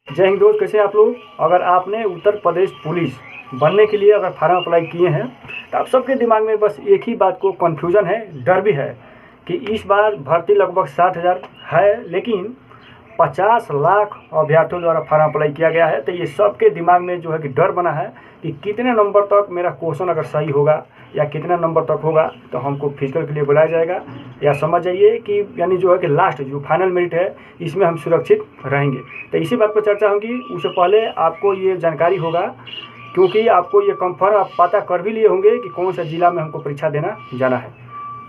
जय हिंद दोस्त, कैसे हैं आप लोग। अगर आपने उत्तर प्रदेश पुलिस बनने के लिए अगर फार्म अप्लाई किए हैं तो आप सबके दिमाग में बस एक ही बात को कन्फ्यूज़न है, डर भी है कि इस बार भर्ती लगभग 60,000 है, लेकिन 50 लाख अभ्यर्थियों द्वारा फार्म अप्लाई किया गया है। तो ये सबके दिमाग में जो है कि डर बना है कि कितने नंबर तक मेरा क्वेश्चन अगर सही होगा या कितना नंबर तक होगा तो हमको फिजिकल के लिए बुलाया जाएगा, या समझ जाइए कि यानी जो है कि लास्ट जो फाइनल मेरिट है इसमें हम सुरक्षित रहेंगे। तो इसी बात पर चर्चा होगी। उससे पहले आपको ये जानकारी होगा, क्योंकि आपको ये कंफर्म आप पता कर भी लिए होंगे कि कौन सा ज़िला में हमको परीक्षा देना जाना है।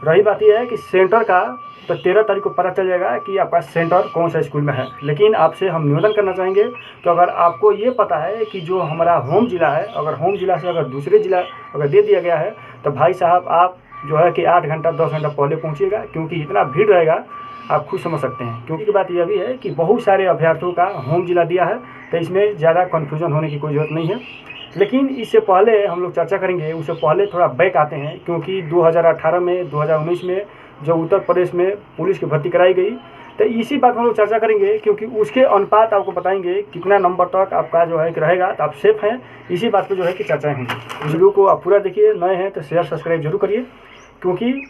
रही बात यह है कि सेंटर का तो 13 तारीख को पता चल जाएगा कि आपका सेंटर कौन सा स्कूल में है। लेकिन आपसे हम निवेदन करना चाहेंगे कि अगर आपको ये पता है कि जो हमारा होम ज़िला है, अगर होम ज़िला से अगर दूसरे ज़िला अगर दे दिया गया है तो भाई साहब आप जो है कि 8 घंटा 10 घंटा पहले पहुँचिएगा, क्योंकि इतना भीड़ रहेगा आप खुद समझ सकते हैं। क्योंकि बात यह भी है कि बहुत सारे अभ्यर्थियों का होम ज़िला दिया है, तो इसमें ज़्यादा कन्फ्यूज़न होने की कोई ज़रूरत नहीं है। लेकिन इससे पहले हम लोग चर्चा करेंगे, उससे पहले थोड़ा बैक आते हैं, क्योंकि 2018 में 2019 में जो उत्तर प्रदेश में पुलिस की भर्ती कराई गई, तो इसी बात हम लोग चर्चा करेंगे, क्योंकि उसके अनुपात आपको बताएंगे कितना नंबर तक आपका जो है कि रहेगा, तो आप सेफ हैं। इसी बात पर जो है कि चर्चा होंगी। इस वीडियो को आप पूरा देखिए, नए हैं तो शेयर सब्सक्राइब जरूर करिए, क्योंकि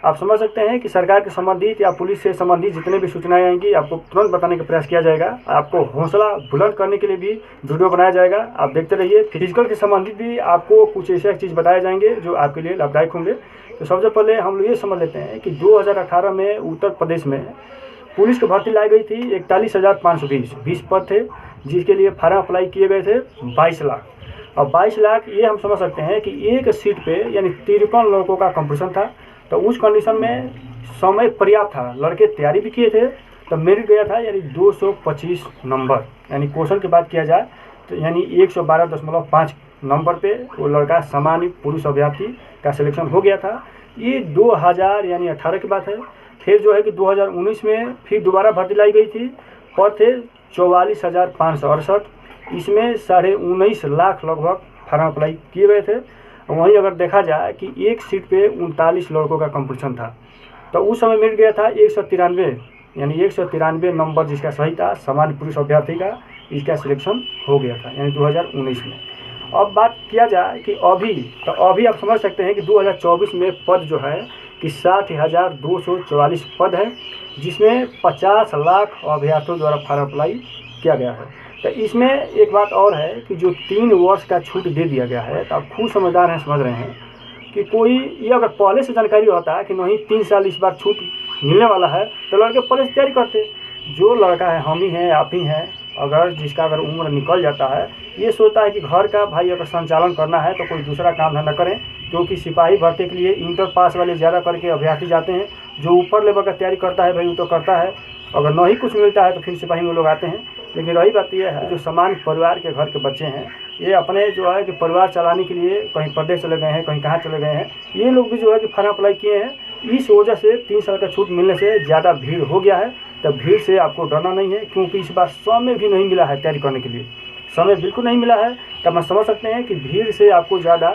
आप समझ सकते हैं कि सरकार के संबंधित या पुलिस से संबंधित जितने भी सूचनाएं आएंगी आपको तुरंत बताने का प्रयास किया जाएगा। आपको हौसला बुलंद करने के लिए भी वीडियो बनाया जाएगा, आप देखते रहिए। फिजिकल के संबंधित भी आपको कुछ ऐसे चीज़ बताए जाएंगे जो आपके लिए लाभदायक होंगे। तो सबसे पहले हम लोग ये समझ लेते हैं कि 2018 में उत्तर प्रदेश में पुलिस की भर्ती लाई गई थी 41,520 20 पद थे, जिसके लिए फार्म अप्लाई किए गए थे 22 लाख। और 22 लाख ये हम समझ सकते हैं कि एक सीट पे यानी 53 लड़कों का कंपटीशन था। तो उस कंडीशन में समय पर्याप्त था, लड़के तैयारी भी किए थे, तो मेरिट गया था यानी 225 नंबर। यानी क्वेश्चन की बात किया जाए तो यानी 112.5 नंबर पे वो लड़का सामान्य पुरुष अभ्यर्थी का सिलेक्शन हो गया था। ये 2018 की बात है। फिर जो है कि 2019 में फिर दोबारा भर्ती लाई गई थी, पद थे 44,568। इसमें 19.5 लाख लगभग फार्म अप्लाई किए गए थे। वहीं अगर देखा जाए कि एक सीट पे 39 लड़कों का कंपटीशन था, तो उस समय मिल गया था 193, यानी 193 नंबर जिसका सही था सामान्य पुरुष अभ्यर्थी का, इसका सिलेक्शन हो गया था यानी 2019 में। अब बात किया जाए कि अभी आप समझ सकते हैं कि 2024 में पद जो है कि 60,244 पद है, जिसमें 50 लाख अभ्यर्थियों द्वारा फार्म अप्लाई किया गया है। तो इसमें एक बात और है कि जो 3 वर्ष का छूट दे दिया गया है, तो आप खुद समझदार हैं, समझ रहे हैं कि कोई ये अगर पहले से जानकारी होता है कि नहीं 3 साल इस बार छूट मिलने वाला है, तो लड़के पहले से तैयारी करते। जो लड़का है, हम ही हैं, आप ही हैं, अगर जिसका अगर उम्र निकल जाता है, ये सोचता है कि घर का भाई अगर संचालन करना है तो कोई दूसरा काम धंधा करें, क्योंकि सिपाही भर्ती के लिए इंटर पास वाले ज़्यादा करके अभ्यर्थी जाते हैं। जो ऊपर लेवल का तैयारी करता है भाई वो तो करता है, अगर नहीं कुछ मिलता है तो फिर सिपाही में लोग आते हैं। लेकिन रही बात यह है, जो सामान्य परिवार के घर के बच्चे हैं, ये अपने जो है कि परिवार चलाने के लिए कहीं प्रदेश चले गए हैं, कहीं कहाँ चले गए हैं, ये लोग भी जो है कि फार्म अप्लाई किए हैं। इस वजह से 3 साल का छूट मिलने से ज़्यादा भीड़ हो गया है। तो भीड़ से आपको डरना नहीं है, क्योंकि इस बार समय भी नहीं मिला है तैयारी करने के लिए, समय बिल्कुल नहीं मिला है। तब हम समझ सकते हैं कि भीड़ से आपको ज़्यादा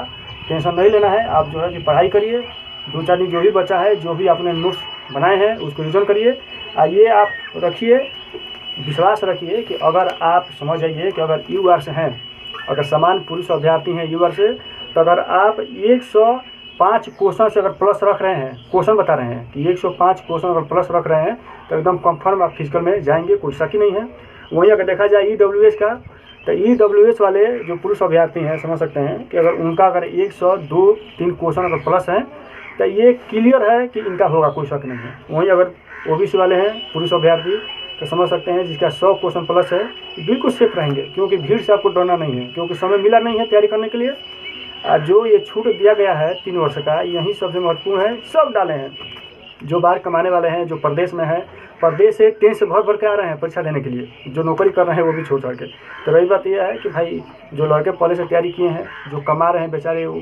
टेंशन नहीं लेना है। आप जो है कि पढ़ाई करिए, 2-4 दिन जो भी बचा है, जो भी आपने नोट्स बनाए हैं उसको रिविजन करिए। ये आप रखिए, विश्वास रखिए कि अगर आप समझ जाइए कि अगर यू आर से हैं, अगर समान पुरुष अभ्यर्थी हैं यू आर से, तो अगर आप 105 क्वेश्चन से अगर प्लस रख रहे हैं, क्वेश्चन बता रहे हैं कि 105 क्वेश्चन अगर प्लस रख रहे हैं, तो एकदम कंफर्म आप फिजिकल में जाएंगे, कोई शक ही नहीं है। वहीं अगर देखा जाए EWS का, तो EWS वाले जो पुरुष अभ्यर्थी हैं, समझ सकते हैं कि अगर उनका अगर 102-3 क्वेश्चन अगर प्लस हैं, तो ये क्लियर है कि इनका होगा, कोई शक नहीं है। वहीं अगर OBC वाले हैं पुरुष अभ्यर्थी, तो समझ सकते हैं जिसका 100 क्वेश्चन प्लस है, बिल्कुल सेफ रहेंगे, क्योंकि भीड़ से आपको डरना नहीं है, क्योंकि समय मिला नहीं है तैयारी करने के लिए। जो ये छूट दिया गया है 3 वर्ष का, यही सबसे महत्वपूर्ण है। सब डाले हैं, जो बाहर कमाने वाले हैं, जो प्रदेश में हैं, प्रदेश से ट्रेन से भर के आ रहे हैं परीक्षा देने के लिए, जो नौकरी कर रहे हैं वो भी छोड़ के। तो रही बात यह है कि भाई जो लड़के पहले से तैयारी किए हैं, जो कमा रहे हैं बेचारे, वो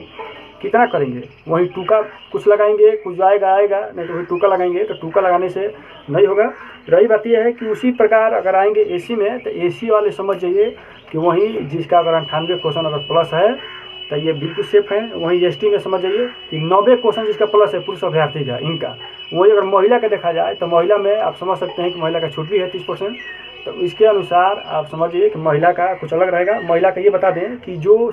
कितना करेंगे। वहीं टूका कुछ लगाएंगे, कुछ आएगा, नहीं तो वही टूका लगाएंगे, तो टूका लगाने से नहीं होगा। रही बात यह है कि उसी प्रकार अगर आएंगे AC में, तो AC वाले समझ जाइए कि वहीं जिसका अगर 98 क्वेश्चन अगर प्लस है, तो ये बिल्कुल सेफ है। वहीं ST में समझ जाइए कि 90 क्वेश्चन जिसका प्लस है पुरुष अभ्यर्थी का, इनका। वहीं अगर महिला का देखा जाए, तो महिला में आप समझ सकते हैं कि महिला का छूट भी है 30%, तो इसके अनुसार आप समझिए कि महिला का कुछ अलग रहेगा। महिला का ये बता दें कि जो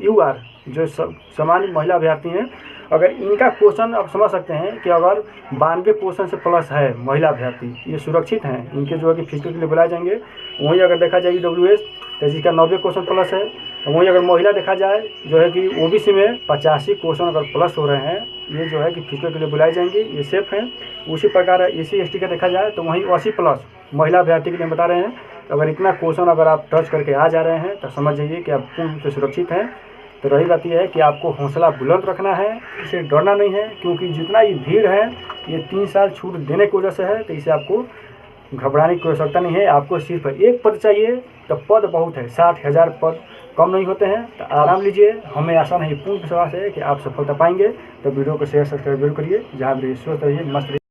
यूआर जो सामान्य महिला अभ्यर्थी हैं, अगर इनका क्वेश्चन आप समझ सकते हैं कि अगर 92 क्वेश्चन से प्लस है महिला अभ्यर्थी, ये सुरक्षित हैं, इनके जो है कि फिजिकल के लिए बुलाए जाएंगे। वहीं अगर देखा जाए EWS तो जिसका 90 क्वेश्चन प्लस है, वहीं अगर महिला देखा जाए जो है कि OBC में 85 क्वेश्चन अगर प्लस हो रहे हैं, ये जो है कि फिजिकल के लिए बुलाए जाएंगे, ये सेफ हैं। उसी प्रकार SC ST का देखा जाए तो वहीं 80 प्लस महिला अभ्यर्थी के लिए बता रहे हैं। तो अगर इतना क्वेश्चन अगर आप टच करके आ जा रहे हैं तो समझ जाइए कि आप पूर्ण रूप से सुरक्षित हैं। तो रही बात यह है कि आपको हौसला बुलंद रखना है, इसे डरना नहीं है, क्योंकि जितना ये भीड़ है ये 3 साल छूट देने की वजह से है। तो इसे आपको घबराने की आवश्यकता नहीं है। आपको सिर्फ एक पद चाहिए, तो पद बहुत है, 60,000 पद कम नहीं होते हैं। तो आराम लीजिए, हमें आशा नहीं पूर्ण विश्वास है कि आप सफलता पाएंगे। तो वीडियो को शेयर सब्सक्राइब जरूर करिए। जहाँ भी स्वस्थ रहिए, मस्त रहिए।